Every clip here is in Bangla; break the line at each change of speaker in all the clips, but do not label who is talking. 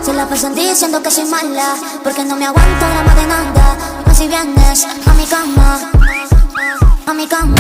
Se la pasan diciendo que soy mala, porque no me aguanto la más de nada. Dime si vienes a mi cama, a mi cama.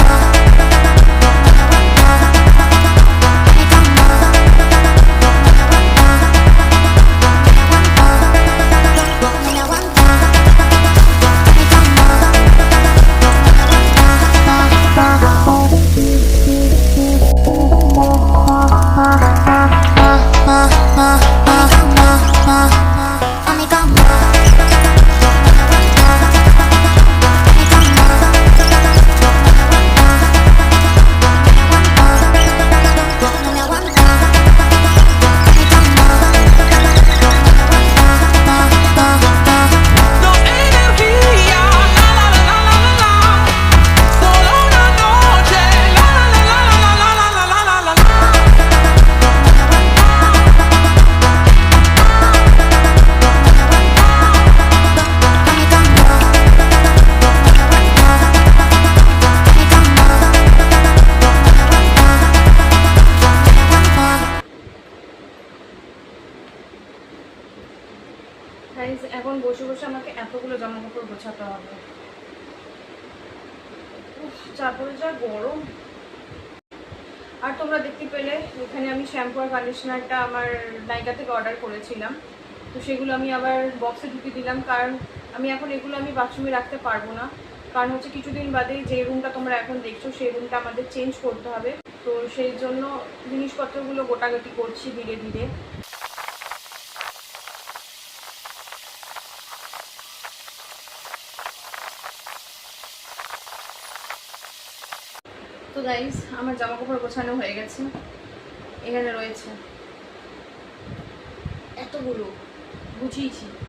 এখন বসে বসে আমাকে এতগুলো জামা কাপড় গোছাতে হবে। তারপরে যা গরম। আর তোমরা দেখতে পেলে এখানে আমি শ্যাম্পু আর কন্ডিশনারটা আমার নাইকা থেকে অর্ডার করেছিলাম, তো সেগুলো আমি আবার বক্সে ঢুকে দিলাম, কারণ আমি এখন এগুলো আমি বাথরুমে রাখতে পারবো না। কারণ হচ্ছে কিছুদিন বাদে যে রুমটা তোমরা এখন দেখছো সেই রুমটা আমাদের চেঞ্জ করতে হবে, তো সেই জন্য জিনিসপত্রগুলো গোটাগাটি করছি ধীরে ধীরে। তো গাইস, আমার জামা কাপড় গোছানো হয়ে গেছে। এখানে রয়েছে এতগুলো, গুছিয়েছি।